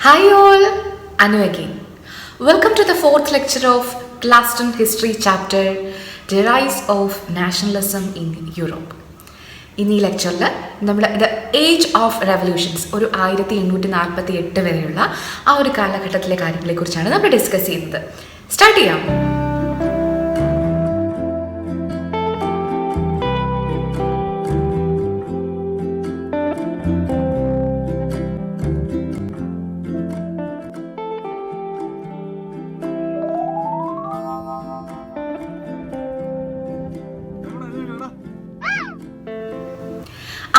Hi all, Anu again. Welcome to the fourth lecture of Class 10 History chapter, The Rise of Nationalism in Europe. In ഈ ലെക്ചറിൽ നമ്മൾ the age of revolutions ഒരു 1848 വരെയുള്ള ആ ഒരു കാലഘട്ടത്തിലെ കാര്യങ്ങളെക്കുറിച്ചാണ് നമ്മൾ ഡിസ്കസ് ചെയ്യുന്നത്. സ്റ്റാർട്ട് ചെയ്യാം.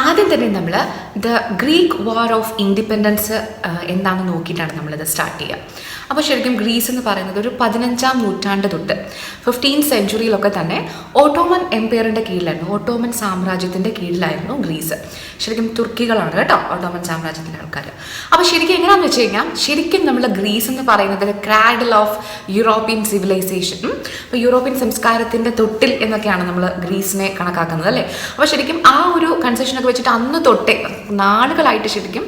ആദ്യം തന്നെ നമ്മൾ the Greek war of independence എന്താണെന്ന് നോക്കിയിട്ടാണ് നമ്മളിത് സ്റ്റാർട്ട് ചെയ്യുക. അപ്പോൾ ശരിക്കും ഗ്രീസ് എന്ന് പറയുന്നത് ഒരു 15ാം നൂറ്റാണ്ട് തൊട്ട് 15th സെഞ്ച്വറിയിലൊക്കെ തന്നെ ഓട്ടോമൻ എംപയറിൻ്റെ കീഴിലായിരുന്നു, ഓട്ടോമൻ സാമ്രാജ്യത്തിൻ്റെ കീഴിലായിരുന്നു ഗ്രീസ്. ശരിക്കും തുർക്കികളാണ് കേട്ടോ ഓട്ടോമൻ സാമ്രാജ്യത്തിൻ്റെ ആൾക്കാർ. അപ്പോൾ ശരിക്കും എങ്ങനെയാണെന്ന് വെച്ച് കഴിഞ്ഞാൽ ശരിക്കും നമ്മൾ ഗ്രീസ് എന്ന് പറയുന്നത് ക്രാഡിൽ ഓഫ് യൂറോപ്യൻ സിവിലൈസേഷൻ, അപ്പോൾ യൂറോപ്യൻ സംസ്കാരത്തിൻ്റെ തൊട്ടിൽ എന്നൊക്കെയാണ് നമ്മൾ ഗ്രീസിനെ കണക്കാക്കുന്നത് അല്ലേ. അപ്പോൾ ശരിക്കും ആ ഒരു കൺസെഷനൊക്കെ വെച്ചിട്ട് അന്ന് തൊട്ടേ നാളുകളായിട്ട് ശരിക്കും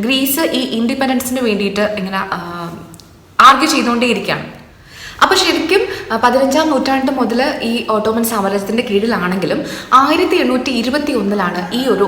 ഗ്രീസ് ഈ ഇൻഡിപെൻഡൻസിന് വേണ്ടിയിട്ട് ഇങ്ങനെ ആർഗ്യൂ ചെയ്തുകൊണ്ടേയിരിക്കുകയാണ്. അപ്പോൾ ശരിക്കും 15ാം നൂറ്റാണ്ട് മുതൽ ഈ ഓട്ടോമൻ സാമ്രാജ്യത്തിൻ്റെ കീഴിലാണെങ്കിലും 1821 ഈ ഒരു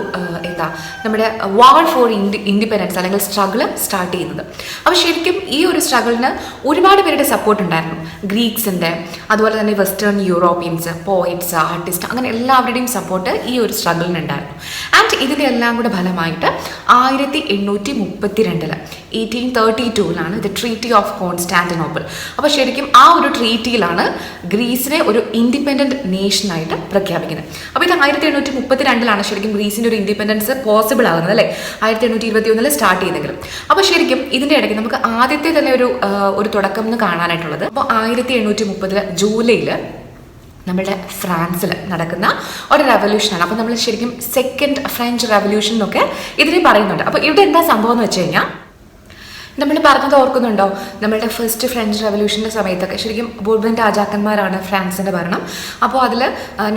നമ്മുടെ വാർ ഫോർ ഇൻഡിപെൻഡൻസ് അല്ലെങ്കിൽ സ്ട്രഗിൾ സ്റ്റാർട്ട് ചെയ്യുന്നത്. അപ്പോൾ ശരിക്കും ഈ ഒരു സ്ട്രഗിളിന് ഒരുപാട് പേരുടെ സപ്പോർട്ട് ഉണ്ടായിരുന്നു. ഗ്രീക്സിൻ്റെ, അതുപോലെ തന്നെ വെസ്റ്റേൺ യൂറോപ്യൻസ്, പോയിറ്റ്സ്, ആർട്ടിസ്റ്റ്, അങ്ങനെ എല്ലാവരുടെയും സപ്പോർട്ട് ഈ ഒരു സ്ട്രഗിളിനുണ്ടായിരുന്നു. ആൻഡ് ഇതിൻ്റെ എല്ലാം കൂടെ ഫലമായിട്ട് 1832 1832 ദ ട്രീറ്റി ഓഫ് കോൺസ്റ്റാന്റിനോപ്പിൾ. അപ്പോൾ ശരിക്കും ആ ഒരു ട്രീറ്റിയിലാണ് ഗ്രീസിനെ ഒരു ഇൻഡിപെൻഡൻറ്റ് നേഷനായിട്ട് പ്രഖ്യാപിക്കുന്നത്. അപ്പോൾ ഇത് 1832 ശരിക്കും ഗ്രീസിൻ്റെ ഒരു ഇൻഡിപെൻഡൻസ് പോസിബിൾ ആകുന്നത് അല്ലേ. 1821 സ്റ്റാർട്ട് ചെയ്തെങ്കിലും. അപ്പോൾ ശരിക്കും ഇതിൻ്റെ ഇടയ്ക്ക് നമുക്ക് ആദ്യത്തെ തന്നെ ഒരു തുടക്കം എന്ന് കാണാനായിട്ടുള്ളത് അപ്പോൾ 1830 ജൂലൈയിൽ നമ്മുടെ ഫ്രാൻസിൽ നടക്കുന്ന ഒരു റെവല്യൂഷനാണ്. അപ്പോൾ നമ്മൾ ശരിക്കും സെക്കൻഡ് ഫ്രഞ്ച് റെവല്യൂഷൻ എന്നൊക്കെ ഇതിനെ പറയുന്നുണ്ട്. അപ്പോൾ ഇവിടെ എന്താ സംഭവം എന്ന് വെച്ച് കഴിഞ്ഞാൽ നമ്മൾ പറഞ്ഞത് ഓർക്കുന്നുണ്ടോ, നമ്മളുടെ ഫസ്റ്റ് ഫ്രഞ്ച് റെവല്യൂഷൻ്റെ സമയത്തൊക്കെ ശരിക്കും ബോർബൻ രാജാക്കന്മാരാണ് ഫ്രാൻസിൻ്റെ ഭരണം. അപ്പോൾ അതിൽ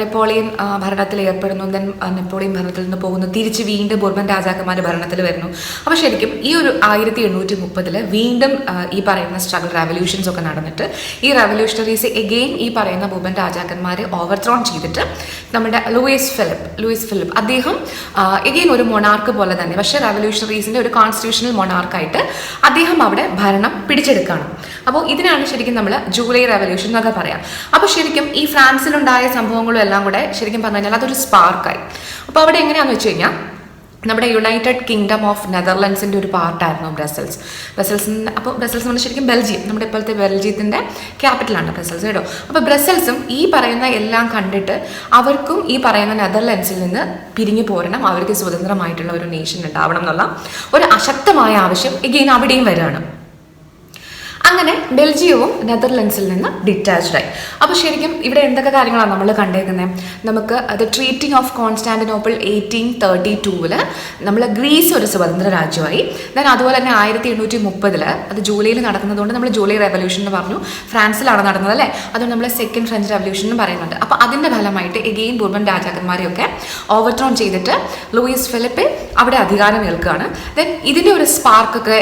നെപ്പോളിയൻ ഭരണത്തിൽ ഏർപ്പെടുന്നു, ദെൻ നെപ്പോളിയൻ ഭരണത്തിൽ നിന്ന് പോകുന്നു, തിരിച്ച് വീണ്ടും ബോർബൻ രാജാക്കന്മാർ ഭരണത്തിൽ വരുന്നു. അപ്പോൾ ശരിക്കും ഈ ഒരു 1830 വീണ്ടും ഈ പറയുന്ന സ്ട്രഗിൾ റെവല്യൂഷൻസ് ഒക്കെ നടന്നിട്ട് ഈ റെവല്യൂഷണറീസ് എഗെയിൻ ഈ പറയുന്ന ബോർബൻ രാജാക്കന്മാർ ഓവർത്രോൺ ചെയ്തിട്ട് നമ്മുടെ ലൂയിസ് ഫിലിപ്പ് അദ്ദേഹം എഗെയിൻ ഒരു മൊണാർക്ക് പോലെ തന്നെ, പക്ഷേ റെവല്യൂഷണറീസിൻ്റെ ഒരു കോൺസ്റ്റിറ്റ്യൂഷണൽ മൊണാർക്കായിട്ട് അദ്ദേഹം അവിടെ ഭരണം പിടിച്ചെടുക്കുകയാണ്. അപ്പോൾ ഇതിനാണ് ശരിക്കും നമ്മൾ ജൂലൈ റെവല്യൂഷൻ എന്നൊക്കെ പറയാം. അപ്പോൾ ശരിക്കും ഈ ഫ്രാൻസിലുണ്ടായ സംഭവങ്ങളും എല്ലാം കൂടെ ശരിക്കും പറഞ്ഞു കഴിഞ്ഞാൽ അതൊരു സ്പാർക്കായി. അപ്പോൾ അവിടെ എങ്ങനെയാണെന്ന് വെച്ച് കഴിഞ്ഞാൽ നമ്മുടെ യുണൈറ്റഡ് കിങ്ഡം ഓഫ് നെതർലൻഡ്സിൻ്റെ ഒരു പാർട്ടായിരുന്നു ബ്രസൽസ്. അപ്പോൾ ബ്രസൽസ് നമ്മൾ ശരിക്കും ബെൽജിയം, നമ്മുടെ ഇപ്പോഴത്തെ ബെൽജിയത്തിൻ്റെ ക്യാപിറ്റലാണ് ബ്രസൽസ് കേട്ടോ. അപ്പോൾ ബ്രസൽസും ഈ പറയുന്ന എല്ലാം കണ്ടിട്ട് അവർക്കും ഈ പറയുന്ന നെതർലൻഡ്സിൽ നിന്ന് പിരിഞ്ഞു പോരണം, അവർക്ക് സ്വതന്ത്രമായിട്ടുള്ള ഒരു നേഷൻ ഉണ്ടാവണം എന്നുള്ള ഒരു അശക്തമായ ആവശ്യം എഗെയിൻ അവിടെയും വരികയാണ്. അങ്ങനെ ബെൽജിയവും നെതർലൻഡ്സിൽ നിന്ന് ഡിറ്റാച്ച്ഡായി. അപ്പോൾ ശരിക്കും ഇവിടെ എന്തൊക്കെ കാര്യങ്ങളാണ് നമ്മൾ കണ്ടേക്കുന്നത്, നമുക്ക് അത് ട്രീറ്റി ഓഫ് കോൺസ്റ്റാന്റിനോപ്പിൾ 1832 നമ്മൾ ഗ്രീസ് ഒരു സ്വതന്ത്ര രാജ്യമായി. ദെൻ അതുപോലെ തന്നെ 1830 അത് ജൂലൈയിൽ നടക്കുന്നതുകൊണ്ട് നമ്മൾ ജൂലൈ റെവല്യൂഷൻ എന്ന് പറഞ്ഞു, ഫ്രാൻസിലാണ് നടന്നത് അല്ലേ. അതുകൊണ്ട് നമ്മൾ സെക്കൻഡ് ഫ്രഞ്ച് റെവല്യൂഷൻ എന്ന് പറയുന്നുണ്ട്. അപ്പോൾ അതിൻ്റെ ഫലമായിട്ട് എഗെയിൻ ബോർബൻ രാജാക്കന്മാരെയൊക്കെ ഓവർത്രോൺ ചെയ്തിട്ട് ലൂയിസ് ഫിലിപ്പ് അവിടെ അധികാരം ഏൽക്കുകയാണ്. ദെൻ ഇതിൻ്റെ ഒരു സ്പാർക്കൊക്കെ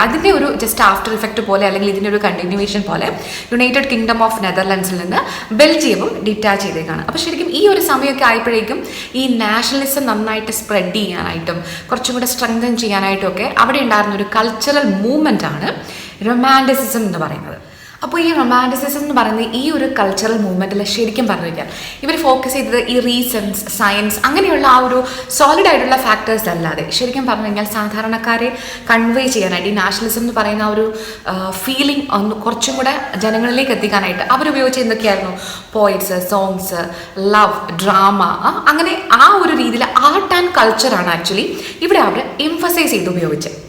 അതിൻ്റെ ഒരു ജസ്റ്റ് ആഫ്റ്റർ ഇഫക്റ്റ് പോലെ അല്ലെങ്കിൽ ഇതിൻ്റെ ഒരു കണ്ടിന്യൂവേഷൻ പോലെ യുണൈറ്റഡ് കിങ്ഡം ഓഫ് നെതർലൻഡ്സിൽ നിന്ന് ബെൽജിയവും ഡിറ്റാച്ച് ചെയ്തേക്കാണ്. അപ്പോൾ ശരിക്കും ഈ ഒരു സമയമൊക്കെ ആയപ്പോഴേക്കും ഈ നാഷണലിസം നന്നായിട്ട് സ്പ്രെഡ് ചെയ്യാനായിട്ടും കുറച്ചും കൂടെ സ്ട്രെങ്തൻ ചെയ്യാനായിട്ടും ഒക്കെ അവിടെ ഉണ്ടായിരുന്ന ഒരു കൾച്ചറൽ മൂവ്മെൻ്റ് ആണ് റൊമാൻറ്റിസിസം എന്ന് പറയുന്നത്. അപ്പോൾ ഈ റൊമാൻറ്റിസിസം എന്ന് പറയുന്നത് ഈ ഒരു കൾച്ചറൽ മൂവ്മെൻറ്റിൽ ശരിക്കും പറഞ്ഞു കഴിഞ്ഞാൽ ഇവർ ഫോക്കസ് ചെയ്തത് ഈ റീസൺസ്, സയൻസ് അങ്ങനെയുള്ള ആ ഒരു സോളിഡ് ആയിട്ടുള്ള ഫാക്ടേഴ്സ് അല്ലാതെ ശരിക്കും പറഞ്ഞു കഴിഞ്ഞാൽ സാധാരണക്കാരെ കൺവേ ചെയ്യാനായിട്ട് ഈ നാഷണലിസം എന്ന് പറയുന്ന ആ ഒരു ഫീലിംഗ് ഒന്ന് കുറച്ചും കൂടെ ജനങ്ങളിലേക്ക് എത്തിക്കാനായിട്ട് അവരുപയോഗിച്ച എന്തൊക്കെയായിരുന്നു, പോയിറ്റ്സ്, സോങ്സ്, ലവ്, ഡ്രാമ, അങ്ങനെ ആ ഒരു രീതിയിൽ ആർട്ട് ആൻഡ് കൾച്ചറാണ് ആക്ച്വലി ഇവിടെ അവർ എംഫസൈസ് ചെയ്ത് ഉപയോഗിച്ചത്.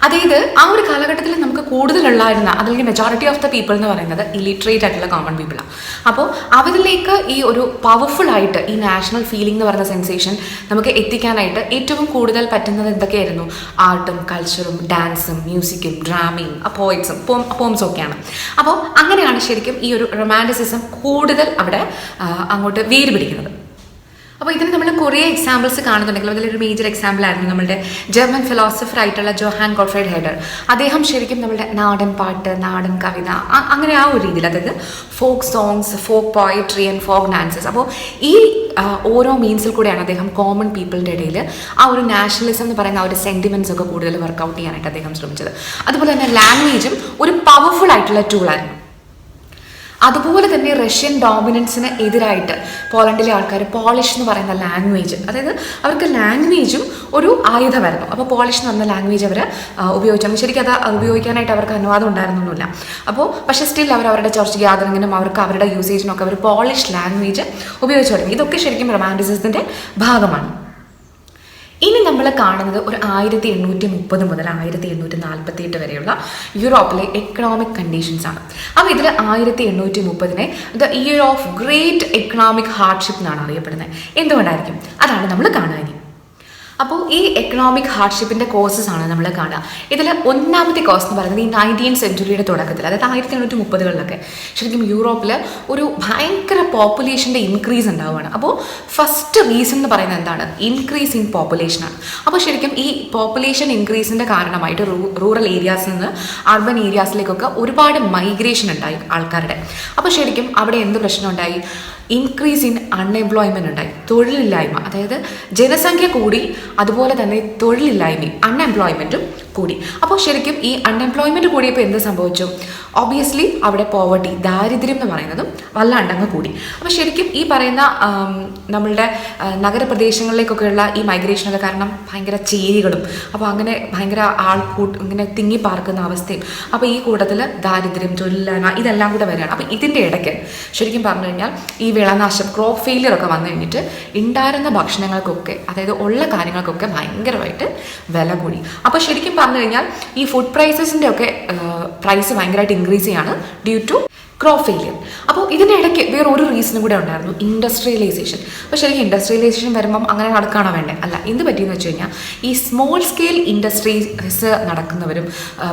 അതായത് ആ ഒരു കാലഘട്ടത്തിൽ നമുക്ക് കൂടുതലുള്ളായിരുന്ന അല്ലെങ്കിൽ മെജോറിറ്റി ഓഫ് ദ പീപ്പിൾ എന്ന് പറയുന്നത് ഇലിറ്ററേറ്റ് ആയിട്ടുള്ള കോമൺ പീപ്പിളാണ്. അപ്പോൾ അവരിലേക്ക് ഈ ഒരു പവർഫുൾ ആയിട്ട് ഈ നാഷണൽ ഫീലിംഗ് എന്ന് പറയുന്ന സെൻസേഷൻ നമുക്ക് എത്തിക്കാനായിട്ട് ഏറ്റവും കൂടുതൽ പറ്റുന്നത് എന്തൊക്കെയായിരുന്നു, ആർട്ടും കൾച്ചറും ഡാൻസും മ്യൂസിക്കും ഡ്രാമയും പോയിറ്റ്സും പോംസും ഒക്കെയാണ്. അപ്പോൾ അങ്ങനെയാണ് ശരിക്കും ഈ ഒരു റൊമാൻറ്റിസിസം കൂടുതൽ അവിടെ അങ്ങോട്ട് വേര് പിടിക്കുന്നത്. അപ്പോൾ ഇതിന് നമ്മൾ കുറേ എക്സാമ്പിൾസ് കാണുന്നുണ്ടെങ്കിലും അതിലൊരു മേജർ എക്സാമ്പിൾ ആയിരുന്നു നമ്മുടെ ജർമ്മൻ ഫിലോസഫർ ആയിട്ടുള്ള ജോഹാൻ ഗോട്ട്ഫ്രൈഡ് ഹെഡർ. അദ്ദേഹം ശരിക്കും നമ്മുടെ നാടൻ പാട്ട്, നാടൻ കവിത, അങ്ങനെ ആ ഒരു രീതിയിൽ, അതായത് folk songs, folk poetry and folk dances, അപ്പോൾ ഈ ഓരോ മീൻസിൽ കൂടെയാണ് അദ്ദേഹം കോമൺ പീപ്പിളിൻ്റെ ഇടയിൽ ആ ഒരു നാഷണലിസം എന്ന് പറയുന്ന ആ ഒരു സെൻറ്റിമെൻറ്റ്സ് ഒക്കെ കൂടുതൽ വർക്കൗട്ട് ചെയ്യാനായിട്ട് അദ്ദേഹം ശ്രമിച്ചത്. അതുപോലെ തന്നെ ലാംഗ്വേജും ഒരു പവർഫുൾ ആയിട്ടുള്ള ടൂളായിരുന്നു. അതുപോലെ തന്നെ റഷ്യൻ ഡോമിനൻസിന് എതിരായിട്ട് പോളണ്ടിലെ ആൾക്കാർ പോളിഷ് എന്ന് പറയുന്ന ലാംഗ്വേജ്, അതായത് അവർക്ക് ലാംഗ്വേജും ഒരു ആയുധമായിരുന്നു. അപ്പോൾ പോളിഷ് എന്ന് പറഞ്ഞ ലാംഗ്വേജ് അവർ ഉപയോഗിച്ചു. ശരിക്കും അത് ഉപയോഗിക്കാനായിട്ട് അവർക്ക് അനുവാദം ഉണ്ടായിരുന്നൊന്നുമില്ല. അപ്പോൾ പക്ഷേ സ്റ്റിൽ അവരുടെ ചർച്ച് ഗ്യാതറിങ്ങിനും അവർക്ക് അവരുടെ യൂസേജിനൊക്കെ അവർ പോളിഷ് ലാംഗ്വേജ് ഉപയോഗിച്ചു തുടങ്ങി. ഇതൊക്കെ ശരിക്കും റൊമാൻറ്റിസിസത്തിൻ്റെ ഭാഗമാണ്. ഇനി നമ്മൾ കാണുന്നത് ഒരു 1830 മുതൽ 1848 വരെയുള്ള യൂറോപ്പിലെ എക്കണോമിക് കണ്ടീഷൻസ് ആണ്. അപ്പോൾ ഇതിൽ 1830 the year of great economic hardship എന്നാണ് അറിയപ്പെടുന്നത്. എന്തുകൊണ്ടായിരിക്കും? അതാണ് നമ്മൾ കാണുക ഇനി. അപ്പോൾ ഈ എക്കണോമിക് ഹാർഡ്ഷിപ്പിൻ്റെ കോസസ് ആണ് നമ്മൾ കാണുക. ഇതിൽ ഒന്നാമത്തെ കോസ് എന്ന് പറയുന്നത് ഈ 19th സെഞ്ച്വറിയുടെ തുടക്കത്തിൽ, അതായത് 1830-കളിലൊക്കെ ശരിക്കും യൂറോപ്പിൽ ഒരു ഭയങ്കര പോപ്പുലേഷൻ്റെ ഇൻക്രീസ് ഉണ്ടാവുകയാണ്. അപ്പോൾ ഫസ്റ്റ് റീസൺ എന്ന് പറയുന്നത് എന്താണ്? ഇൻക്രീസ് ഇൻ പോപ്പുലേഷനാണ്. അപ്പോൾ ശരിക്കും ഈ പോപ്പുലേഷൻ ഇൻക്രീസിൻ്റെ കാരണമായിട്ട് റൂറൽ ഏരിയാസിൽ നിന്ന് അർബൻ ഏരിയാസിലേക്കൊക്കെ ഒരുപാട് മൈഗ്രേഷൻ ഉണ്ടായി ആൾക്കാരുടെ. അപ്പോൾ ശരിക്കും അവിടെ എന്ത് പ്രശ്നം ഉണ്ടായി? ഇൻക്രീസ് ഇൻ അൺഎംപ്ലോയ്മെൻറ്റ് ഉണ്ടായി, തൊഴിലില്ലായ്മ. അതായത് ജനസംഖ്യ കൂടി, അതുപോലെ തന്നെ തൊഴിലില്ലായ്മയും അൺഎംപ്ലോയ്മെൻറ്റും കൂടി. അപ്പോൾ ശരിക്കും ഈ അൺഎംപ്ലോയ്മെൻറ്റ് കൂടിയപ്പോൾ എന്ത് സംഭവിച്ചു? ഒബ്വിയസ്ലി അവിടെ പോവർട്ടി, ദാരിദ്ര്യം എന്ന് പറയുന്നതും വല്ലാണ്ടങ്ങ് കൂടി. അപ്പോൾ ശരിക്കും ഈ പറയുന്ന നമ്മളുടെ നഗരപ്രദേശങ്ങളിലേക്കൊക്കെയുള്ള ഈ മൈഗ്രേഷനൊക്കെ കാരണം ഭയങ്കര ചേരികളും, അപ്പോൾ അങ്ങനെ ഭയങ്കര ഇങ്ങനെ തിങ്ങിപ്പാർക്കുന്ന അവസ്ഥയും, അപ്പോൾ ഈ കൂട്ടത്തിൽ ദാരിദ്ര്യം, തൊഴിലില്ലായ്മ ഇതെല്ലാം കൂടെ വരികയാണ്. അപ്പോൾ ഇതിൻ്റെ ഇടയ്ക്ക് ശരിക്കും പറഞ്ഞു കഴിഞ്ഞാൽ ഈ വിളനാശം, ക്രോപ്പ് ഫെയിലിയർ ഒക്കെ വന്നു കഴിഞ്ഞിട്ട് ഉണ്ടായിരുന്ന ഭക്ഷണങ്ങൾക്കൊക്കെ, അതായത് ഉള്ള കാര്യങ്ങൾക്കൊക്കെ ഭയങ്കരമായിട്ട് വില കൂടി. അപ്പോൾ ശരിക്കും പറഞ്ഞു കഴിഞ്ഞാൽ ഈ ഫുഡ് പ്രൈസസിൻ്റെ ഒക്കെ പ്രൈസ് ഭയങ്കരമായിട്ട് ഇൻക്രീസ് ചെയ്യാണ് ഡ്യൂ ടു ക്രോപ്പ് ഫെയിലിയർ. അപ്പോൾ ഇതിൻ്റെ ഇടയ്ക്ക് വേറൊരു റീസണും കൂടെ ഉണ്ടായിരുന്നു, ഇൻഡസ്ട്രിയലൈസേഷൻ. അപ്പോൾ ശരിക്കും ഇൻഡസ്ട്രിയലൈസേഷൻ വരുമ്പം അങ്ങനെ നടക്കുകയാണോ വേണ്ടേ? അല്ല. എന്ത് പറ്റിയെന്ന് വെച്ച് കഴിഞ്ഞാൽ ഈ സ്മോൾ സ്കെയിൽ ഇൻഡസ്ട്രീസ് നടക്കുന്നവരും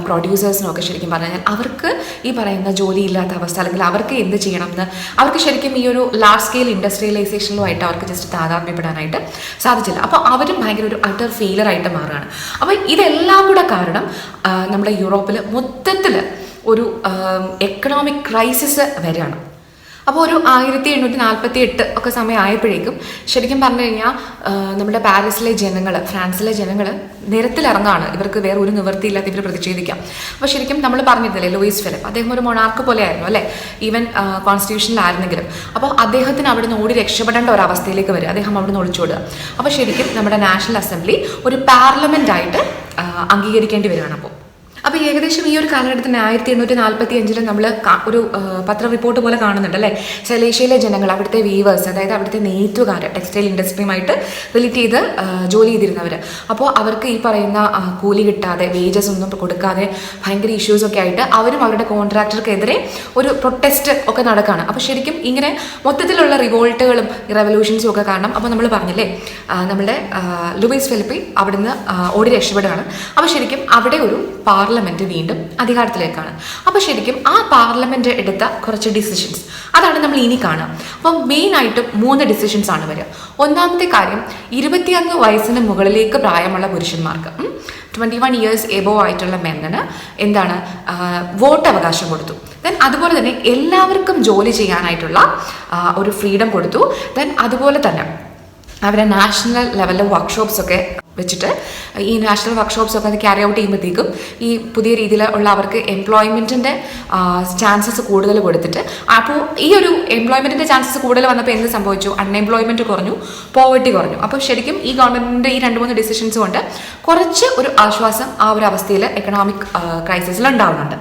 പ്രൊഡ്യൂസേഴ്സിനും ഒക്കെ ശരിക്കും പറഞ്ഞു കഴിഞ്ഞാൽ അവർക്ക് ഈ പറയുന്ന ജോലിയില്ലാത്ത അവസ്ഥ, അല്ലെങ്കിൽ അവർക്ക് എന്ത് ചെയ്യണമെന്ന് അവർക്ക് ശരിക്കും ഈ ഒരു ലാർജ് സ്കെയിൽ ഇൻഡസ്ട്രിയലൈസേഷനുമായിട്ട് അവർക്ക് ജസ്റ്റ് താതാത്മ്യപ്പെടാനായിട്ട് സാധിച്ചില്ല. അപ്പോൾ അവരും ഭയങ്കര ഒരു അട്ടർ ഫെയിലർ ആയിട്ട് മാറുകയാണ്. അപ്പോൾ ഇതെല്ലാം കൂടെ കാരണം നമ്മുടെ യൂറോപ്പിൽ മൊത്തത്തിൽ ഒരു എക്കണോമിക് ക്രൈസിസ് വരികയാണ്. അപ്പോൾ ഒരു 1848 ഒക്കെ സമയം ആയപ്പോഴേക്കും ശരിക്കും പറഞ്ഞു കഴിഞ്ഞാൽ നമ്മുടെ പാരീസിലെ ജനങ്ങൾ, ഫ്രാൻസിലെ ജനങ്ങൾ നിരത്തിലിറങ്ങാണ്. ഇവർക്ക് വേറെ ഒരു നിവൃത്തിയില്ലാത്ത ഇവർ പ്രതിഷേധിക്കാം. അപ്പോൾ ശരിക്കും നമ്മൾ പറഞ്ഞിരുന്നില്ലേ ലൂയിസ് ഫിലിപ്പ്, അദ്ദേഹം ഒരു മൊണാർക്ക് പോലെ ആയിരുന്നു അല്ലേ, ഈവൻ കോൺസ്റ്റിറ്റ്യൂഷനിലായിരുന്നെങ്കിലും. അപ്പോൾ അദ്ദേഹത്തിന് അവിടെ നിന്ന് ഓടി രക്ഷപ്പെടേണ്ട ഒരു അവസ്ഥയിലേക്ക് വരിക, അദ്ദേഹം അവിടെ നിന്ന് ഒളിച്ചോടുക. അപ്പോൾ ശരിക്കും നമ്മുടെ നാഷണൽ അസംബ്ലി ഒരു പാർലമെൻ്റ് ആയിട്ട് അംഗീകരിക്കേണ്ടി വരികയാണ്. അപ്പോൾ ഏകദേശം ഈ ഒരു കാലഘട്ടത്തിന് 1845 നമ്മൾ ഒരു പത്ര റിപ്പോർട്ട് പോലെ കാണുന്നുണ്ട് അല്ലേ, സെലേഷ്യയിലെ ജനങ്ങൾ, അവിടുത്തെ വീവേഴ്സ്, അതായത് അവിടുത്തെ നെയ്ത്തുകാർ, ടെക്സ്റ്റൈൽ ഇൻഡസ്ട്രിയുമായിട്ട് റിലേറ്റ് ചെയ്ത് ജോലി ചെയ്തിരുന്നവർ, അപ്പോൾ അവർക്ക് ഈ പറയുന്ന കൂലി കിട്ടാതെ, വേജസ് ഒന്നും കൊടുക്കാതെ ഭയങ്കര ഇഷ്യൂസൊക്കെ ആയിട്ട് അവരും അവരുടെ കോൺട്രാക്ടർക്കെതിരെ ഒരു പ്രൊട്ടസ്റ്റ് ഒക്കെ നടക്കുകയാണ്. അപ്പോൾ ശരിക്കും ഇങ്ങനെ മൊത്തത്തിലുള്ള റിവോൾട്ടുകളും റെവല്യൂഷൻസും ഒക്കെ കാരണം, അപ്പോൾ നമ്മൾ പറഞ്ഞില്ലേ നമ്മുടെ ലൂയിസ് ഫിലിപ്പ് അവിടുന്ന് ഓടി രക്ഷപ്പെടുകയാണ്. അപ്പോൾ ശരിക്കും അവിടെ ഒരു പാർലമെൻറ്റ് വീണ്ടും അധികാരത്തിലേക്കാണ്. അപ്പോൾ ശരിക്കും ആ പാർലമെൻറ്റ് എടുത്ത കുറച്ച് ഡിസിഷൻസ് അതാണ് നമ്മൾ ഇനി കാണുക. അപ്പം മെയിനായിട്ടും 3 ഡിസിഷൻസ് ആണ് വരിക. ഒന്നാമത്തെ കാര്യം, 21 വയസ്സിന് മുകളിലേക്ക് പ്രായമുള്ള പുരുഷന്മാർക്ക്, 21 ഇയേഴ്സ് എബോവ് ആയിട്ടുള്ള മെന്നിന് എന്താണ് വോട്ട് അവകാശം കൊടുത്തു. ദെൻ അതുപോലെ തന്നെ എല്ലാവർക്കും ജോലി ചെയ്യാനായിട്ടുള്ള ഒരു ഫ്രീഡം കൊടുത്തു. ദെൻ അതുപോലെ തന്നെ അവരെ നാഷണൽ ലെവലിൽ വർക്ക്ഷോപ്സ് ഒക്കെ വെച്ചിട്ട് ഈ നാഷണൽ വർക്ക്ഷോപ്സ് ഒക്കെ അത് ക്യാരി ഔട്ട് ചെയ്യുമ്പോഴത്തേക്കും ഈ പുതിയ രീതിയിലുള്ള അവർക്ക് എംപ്ലോയ്മെൻറ്റിൻ്റെ ചാൻസസ് കൂടുതൽ കൊടുത്തിട്ട്, അപ്പോൾ ഈ ഒരു എംപ്ലോയ്മെൻറ്റിൻ്റെ ചാൻസസ് കൂടുതൽ വന്നപ്പോൾ എന്ത് സംഭവിച്ചു? അൺഎംപ്ലോയ്മെൻറ്റ് കുറഞ്ഞു, പോവർട്ടി കുറഞ്ഞു. അപ്പോൾ ശരിക്കും ഈ ഗവൺമെൻറ്റിൻ്റെ ഈ 2-3 ഡിസിഷൻസ് കൊണ്ട് കുറച്ച് ഒരു ആശ്വാസം ആ ഒരു അവസ്ഥയിൽ എക്കണോമിക് ക്രൈസിസിൽ ഉണ്ടാവുന്നുണ്ട്.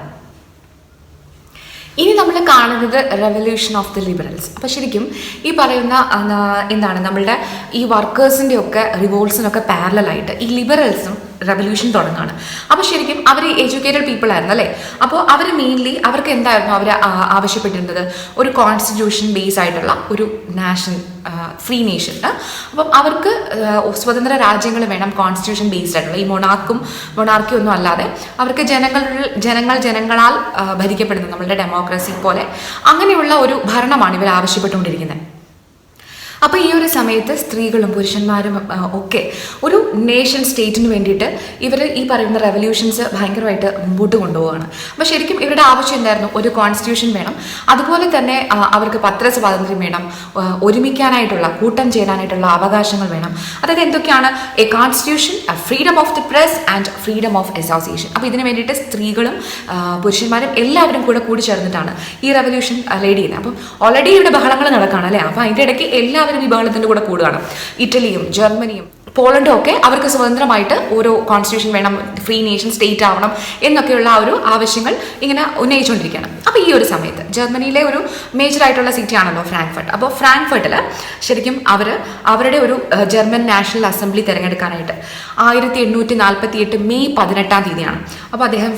ഇനി നമ്മൾ കാണുന്നത് റെവല്യൂഷൻ ഓഫ് ദി ലിബറൽസ്. അപ്പോൾ ശരിക്കും ഈ പറയുന്ന എന്താണ് നമ്മളുടെ ഈ വർക്കേഴ്സിൻ്റെ ഒക്കെ റിവോൾട്സിനൊക്കെ പാരലായിട്ട് ഈ ലിബറൽസും റെവല്യൂഷൻ തുടങ്ങുകയാണ്. അപ്പോൾ ശരിക്കും അവർ എഡ്യൂക്കേറ്റഡ് പീപ്പിൾ ആയിരുന്നു അല്ലേ. അപ്പോൾ അവർ മെയിൻലി അവർക്ക് എന്തായിരുന്നു അവർ ആവശ്യപ്പെട്ടിരുന്നത്? ഒരു കോൺസ്റ്റിറ്റ്യൂഷൻ ബേസ് ആയിട്ടുള്ള ഒരു നാഷൻ, ഫ്രീ നേഷൻ. അപ്പം അവർക്ക് സ്വതന്ത്ര രാജ്യങ്ങൾ വേണം, കോൺസ്റ്റിറ്റ്യൂഷൻ ബേസ്ഡ് ആയിട്ടുള്ള, ഈ മൊണാർക്കി ഒന്നും അല്ലാതെ അവർക്ക് ജനങ്ങളാൽ ഭരിക്കപ്പെടുന്നത്, നമ്മളുടെ ഡെമോക്രസി പോലെ അങ്ങനെയുള്ള ഒരു ഭരണമാണ് ഇവർ ആവശ്യപ്പെട്ടുകൊണ്ടിരിക്കുന്നത്. അപ്പോൾ ഈ ഒരു സമയത്ത് സ്ത്രീകളും പുരുഷന്മാരും ഒക്കെ ഒരു നേഷൻ സ്റ്റേറ്റിന് വേണ്ടിയിട്ട് ഇവർ ഈ പറയുന്ന റെവല്യൂഷൻസ് ഭയങ്കരമായിട്ട് മുമ്പോട്ട് കൊണ്ടുപോവുകയാണ്. അപ്പോൾ ശരിക്കും ഇവരുടെ ആവശ്യം എന്തായിരുന്നു? ഒരു കോൺസ്റ്റിറ്റ്യൂഷൻ വേണം, അതുപോലെ തന്നെ അവർക്ക് പത്രസ്വാതന്ത്ര്യം വേണം, ഒരുമിക്കാനായിട്ടുള്ള കൂട്ടം ചേരാനായിട്ടുള്ള അവകാശങ്ങൾ വേണം. അതായത് എന്തൊക്കെയാണ്? A constitution, freedom of the press and freedom of association. അപ്പോൾ ഇതിന് വേണ്ടിയിട്ട് സ്ത്രീകളും പുരുഷന്മാരും എല്ലാവരും കൂടി ചേർന്നിട്ടാണ് ഈ റെവല്യൂഷൻ ലീഡ് ചെയ്യുന്നത്. അപ്പം ഓൾറെഡി ഇവിടെ ബഹളങ്ങൾ നടക്കുകയാണ് അല്ലേ? അപ്പോൾ അതിൻ്റെ ഇടയ്ക്ക് എല്ലാവരും ഈ ബഹളത്തിൻ്റെ കൂടെ കൂടുകയാണ്. ഇറ്റലിയും ജർമ്മനിയും പോളണ്ടും ഒക്കെ അവർക്ക് സ്വതന്ത്രമായിട്ട് ഓരോ കോൺസ്റ്റിറ്റ്യൂഷൻ വേണം, ഫ്രീ നേഷൻ സ്റ്റേറ്റ് ആവണം എന്നൊക്കെയുള്ള ആ ഒരു ആവശ്യങ്ങൾ ഇങ്ങനെ ഉന്നയിച്ചുകൊണ്ടിരിക്കുകയാണ്. അപ്പോൾ ഈ ഒരു സമയത്ത് ജർമ്മനിയിലെ ഒരു മേജറായിട്ടുള്ള സിറ്റി ആണല്ലോ ഫ്രാങ്ക്ഫർട്ട്. അപ്പോൾ ഫ്രാങ്ക്ഫർട്ടിൽ ശരിക്കും അവരുടെ ഒരു ജർമ്മൻ നാഷണൽ അസംബ്ലി തിരഞ്ഞെടുക്കാനായിട്ട് 1848 മെയ് 18 അപ്പോൾ അദ്ദേഹം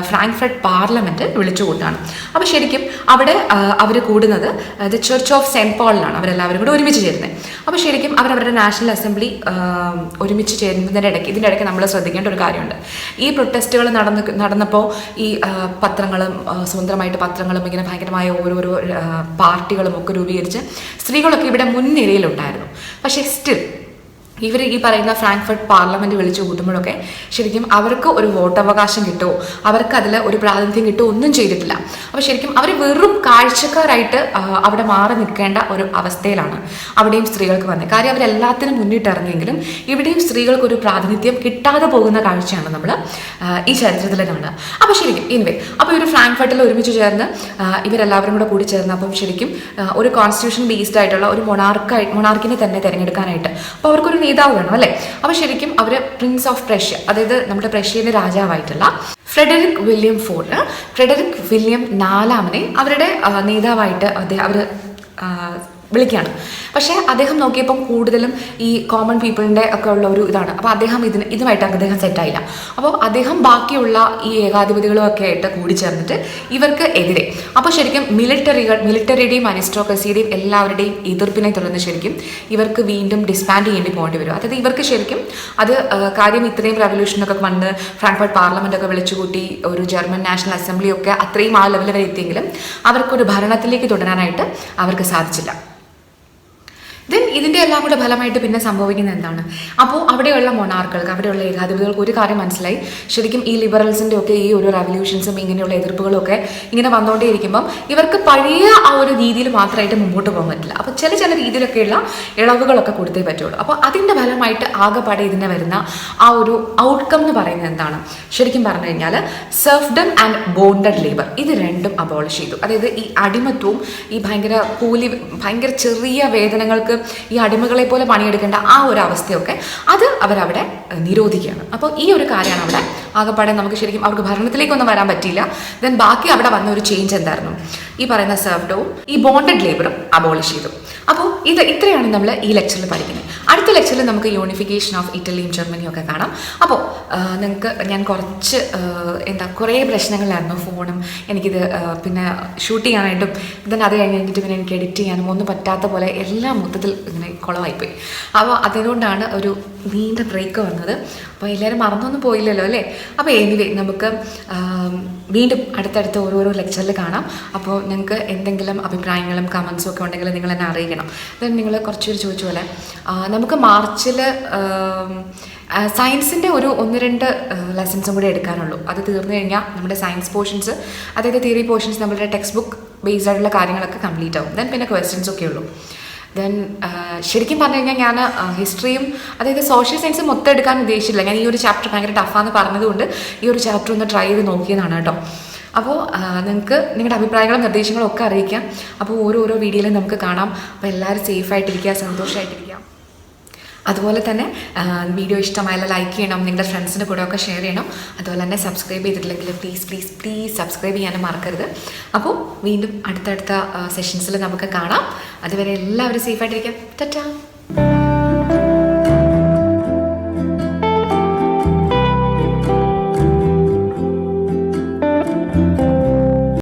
ഫ്രാങ്ക്ഫർട്ട് പാർലമെൻറ്റ് വിളിച്ചു കൂട്ടാണ്. അപ്പോൾ ശരിക്കും അവിടെ അവർ കൂടുന്നത് ദ ചർച്ച് ഓഫ് സെൻറ്റ് പോളിലാണ് അവരെല്ലാവരും കൂടെ ഒരുമിച്ച് ചേരുന്നത്. അപ്പോൾ ശരിക്കും അവരുടെ നാഷണൽ അസംബ്ലി ഒരുമിച്ച് ചേരുന്നതിൻ്റെ ഇതിനിടയ്ക്ക് നമ്മൾ ശ്രദ്ധിക്കേണ്ട ഒരു കാര്യമുണ്ട്. ഈ പ്രൊട്ടസ്റ്റുകൾ നടന്നപ്പോൾ ഈ പത്രങ്ങളും സ്വന്തമായിട്ട് പത്രങ്ങളും ഇങ്ങനെ ഭയങ്കരമായ ഓരോരോ പാർട്ടികളും ഒക്കെ രൂപീകരിച്ച് സ്ത്രീകളൊക്കെ ഇവിടെ മുൻനിരയിലുണ്ടായിരുന്നു. പക്ഷേ സ്റ്റിൽ ഇവർ ഈ പറയുന്ന ഫ്രാങ്ക്ഫർട്ട് പാർലമെൻറ്റ് വിളിച്ചു കൂട്ടുമ്പോഴൊക്കെ ശരിക്കും അവർക്ക് ഒരു വോട്ടവകാശം കിട്ടുമോ, അവർക്ക് അതിൽ ഒരു പ്രാതിനിധ്യം കിട്ടുമോ ഒന്നും ചെയ്തിട്ടില്ല. അപ്പോൾ ശരിക്കും അവർ വെറും കാഴ്ചക്കാരായിട്ട് അവിടെ മാറി നിൽക്കേണ്ട ഒരു അവസ്ഥയിലാണ് അവിടെയും സ്ത്രീകൾക്ക് വന്നത്. കാര്യം അവരെല്ലാത്തിനും മുന്നിട്ടിറങ്ങിയെങ്കിലും ഇവിടെയും സ്ത്രീകൾക്ക് ഒരു പ്രാതിനിധ്യം കിട്ടാതെ പോകുന്ന കാഴ്ചയാണ് നമ്മൾ ഈ ചരിത്രത്തിൽ കാണുക. അപ്പോൾ ശരിക്കും അപ്പോൾ ഇവർ ഫ്രാങ്ക്ഫർട്ടിൽ ഒരുമിച്ച് ചേർന്ന് ഇവരെല്ലാവരും കൂടി ചേർന്ന് അപ്പം ശരിക്കും ഒരു കോൺസ്റ്റിറ്റ്യൂഷൻ ബേസ്ഡ് ആയിട്ടുള്ള ഒരു മൊണാർക്കിനെ തന്നെ തിരഞ്ഞെടുക്കാനായിട്ട് അപ്പോൾ അവർക്കൊരു നേതാവ് വേണം അല്ലേ? അപ്പോൾ ശരിക്കും അവർ പ്രിൻസ് ഓഫ് പ്രഷ്യ, അതായത് നമ്മുടെ പ്രഷ്യയിലെ രാജാവായിട്ടുള്ള ഫ്രെഡറിക് വില്യം 4 അവരുടെ നേതാവായിട്ട് അവർ വിളിക്കുകയാണ്. പക്ഷേ അദ്ദേഹം നോക്കിയപ്പം കൂടുതലും ഈ കോമൺ പീപ്പിളിൻ്റെ ഒക്കെ ഉള്ള ഒരു ഇതാണ്. അപ്പോൾ അദ്ദേഹം ഇതുമായിട്ട് അദ്ദേഹം സെറ്റായില്ല. അപ്പോൾ അദ്ദേഹം ബാക്കിയുള്ള ഈ ഏകാധിപതികളും ഒക്കെ ആയിട്ട് കൂടിച്ചേർന്നിട്ട് ഇവർക്ക് എതിരെ അപ്പോൾ ശരിക്കും മിലിറ്ററിയുടെയും അരിസ്റ്റോക്രസിയുടെയും എല്ലാവരുടെയും എതിർപ്പിനെ തുടർന്ന് ശരിക്കും ഇവർക്ക് വീണ്ടും ഡിസ്ബാൻഡ് ചെയ്യേണ്ടി പോകേണ്ടി വരും. അതായത് ഇവർക്ക് ശരിക്കും അത് കാര്യം ഇത്രയും റെവല്യൂഷനൊക്കെ വന്ന് ഫ്രാങ്ക്ഫർട്ട് പാർലമെൻറ്റൊക്കെ വിളിച്ചുകൂട്ടി ഒരു ജർമ്മൻ നാഷണൽ അസംബ്ലി ഒക്കെ അത്രയും ആ ലെവൽ വരെ എത്തിയെങ്കിലും അവർക്കൊരു ഭരണത്തിലേക്ക് തുടരാനായിട്ട് അവർക്ക് സാധിച്ചില്ല. ദെൻ ഇതിൻ്റെ എല്ലാം കൂടെ ഫലമായിട്ട് പിന്നെ സംഭവിക്കുന്നത് എന്താണ്? അപ്പോൾ അവിടെയുള്ള മൊണാർക്കുകൾക്ക്, അവിടെയുള്ള ഏകാധിപതികൾക്ക് ഒരു കാര്യം മനസ്സിലായി. ശരിക്കും ഈ ലിബറൽസിൻ്റെ ഒക്കെ ഈ ഒരു റെവല്യൂഷൻസും ഇങ്ങനെയുള്ള എതിർപ്പുകളും ഒക്കെ ഇങ്ങനെ വന്നുകൊണ്ടേയിരിക്കുമ്പം ഇവർക്ക് പഴയ ആ ഒരു രീതിയിൽ മാത്രമായിട്ട് മുമ്പോട്ട് പോകാൻ പറ്റില്ല. അപ്പോൾ ചില രീതിയിലൊക്കെയുള്ള ഇളവുകളൊക്കെ കൊടുത്തേ പറ്റുള്ളൂ. അപ്പോൾ അതിൻ്റെ ഫലമായിട്ട് ആകെപ്പാടെ ഇതിനെ വരുന്ന ആ ഒരു ഔട്ട്കം എന്ന് പറയുന്നത് എന്താണ്? ശരിക്കും പറഞ്ഞു കഴിഞ്ഞാൽ സെർഫ്ഡം ആൻഡ് ബോണ്ടഡ് ലേബർ ഇത് രണ്ടും അബോളിഷ് ചെയ്തു. അതായത് ഈ അടിമത്വവും ഈ ഭയങ്കര ചെറിയ വേതനങ്ങൾക്ക് ഈ അടിമകളെ പോലെ പണിയെടുക്കേണ്ട ആ ഒരു അവസ്ഥയൊക്കെ അത് അവരവിടെ നിരോധിക്കുകയാണ്. അപ്പോൾ ഈ ഒരു കാര്യമാണ് അവിടെ ആകെപ്പാടെ നമുക്ക് ശരിക്കും അവർക്ക് ഭരണത്തിലേക്കൊന്നും വരാൻ പറ്റിയില്ല. ദെൻ ബാക്കി അവിടെ വന്ന ഒരു ചേഞ്ച് എന്തായിരുന്നു? ഈ പറയുന്ന സെർഫ്ഡവും ഈ ബോണ്ടഡ് ലേബറും അബോളിഷ് ചെയ്തു. അപ്പോൾ ഇത്രയാണ് നമ്മൾ ഈ ലെക്ചറിൽ പഠിക്കുന്നത്. അടുത്ത ലെക്ചറിൽ നമുക്ക് യൂണിഫിക്കേഷൻ ഓഫ് ഇറ്റലിയും ജർമ്മനിയും ഒക്കെ കാണാം. അപ്പോൾ നിങ്ങൾക്ക് ഞാൻ കുറേ പ്രശ്നങ്ങളിലായിരുന്നു. ഫോണും എനിക്കിത് പിന്നെ ഷൂട്ട് ചെയ്യാനായിട്ടും then അത് കഴിഞ്ഞിട്ട് പിന്നെ എനിക്ക് എഡിറ്റ് ചെയ്യാനും ഒന്നും പറ്റാത്ത പോലെ എല്ലാം മൊത്തത്തിൽ ഇങ്ങനെ കുളമായിപ്പോയി. അപ്പോൾ അതുകൊണ്ടാണ് ഒരു നീണ്ട ബ്രേക്ക് വന്നത്. അപ്പോൾ എല്ലാവരും മറന്നൊന്നും പോയില്ലല്ലോ അല്ലേ? അപ്പോൾ എനിവേ നമുക്ക് വീണ്ടും അടുത്തടുത്ത് ഓരോരോ ലെക്ചറിൽ കാണാം. അപ്പോൾ നിങ്ങൾക്ക് എന്തെങ്കിലും അഭിപ്രായങ്ങളും കമൻസും ഒക്കെ ഉണ്ടെങ്കിൽ നിങ്ങൾ എന്നെ അറിയിക്കണം. ദെൻ നിങ്ങൾ കുറച്ചുപേർ ചോദിച്ച പോലെ നമുക്ക് മാർച്ചിൽ സയൻസിൻ്റെ ഒരു 1-2 ലെസൺസും കൂടെ എടുക്കാനുള്ളൂ. അത് തീർന്നു കഴിഞ്ഞാൽ നമ്മുടെ സയൻസ് പോർഷൻസ്, അതായത് തിയറി പോർഷൻസ്, നമ്മുടെ ടെക്സ്റ്റ് ബുക്ക് ബേസ്ഡ് ആയിട്ടുള്ള കാര്യങ്ങളൊക്കെ കംപ്ലീറ്റ് ആവും. ദെൻ പിന്നെ ക്വസ്റ്റ്യൻസ് ഒക്കെ ഉള്ളൂ. ദെൻ ശരിക്കും പറഞ്ഞു കഴിഞ്ഞാൽ ഞാൻ ഹിസ്റ്ററിയും അതായത് സോഷ്യൽ സയൻസും മൊത്തം എടുക്കാൻ ഉദ്ദേശിച്ചില്ല. ഞാൻ ഈ ഒരു ചാപ്റ്റർ ഭയങ്കര ടഫാന്ന് പറഞ്ഞതുകൊണ്ട് ഈ ഒരു ചാപ്റ്റർ ഒന്ന് ട്രൈ ചെയ്ത് നോക്കിയതാണ് കേട്ടോ. അപ്പോൾ നിങ്ങൾക്ക് നിങ്ങളുടെ അഭിപ്രായങ്ങളും നിർദ്ദേശങ്ങളും ഒക്കെ അറിയിക്കാം. അപ്പോൾ ഓരോരോ വീഡിയോയിലും നമുക്ക് കാണാം. അപ്പോൾ എല്ലാവരും സേഫായിട്ടിരിക്കുക, സന്തോഷമായിട്ടിരിക്കുക. അതുപോലെ തന്നെ വീഡിയോ ഇഷ്ടമായാലും ലൈക്ക് ചെയ്യണം, നിങ്ങളുടെ ഫ്രണ്ട്സിൻ്റെ കൂടെ ഒക്കെ ഷെയർ ചെയ്യണം. അതുപോലെ തന്നെ സബ്സ്ക്രൈബ് ചെയ്തിട്ടില്ലെങ്കിൽ പ്ലീസ് സബ്സ്ക്രൈബ് ചെയ്യാനും മറക്കരുത്. അപ്പോൾ വീണ്ടും അടുത്തടുത്ത സെഷൻസിൽ നമുക്ക് കാണാം. അതുവരെ എല്ലാവരും സേഫായിട്ടിരിക്കാം. ടാറ്റാ.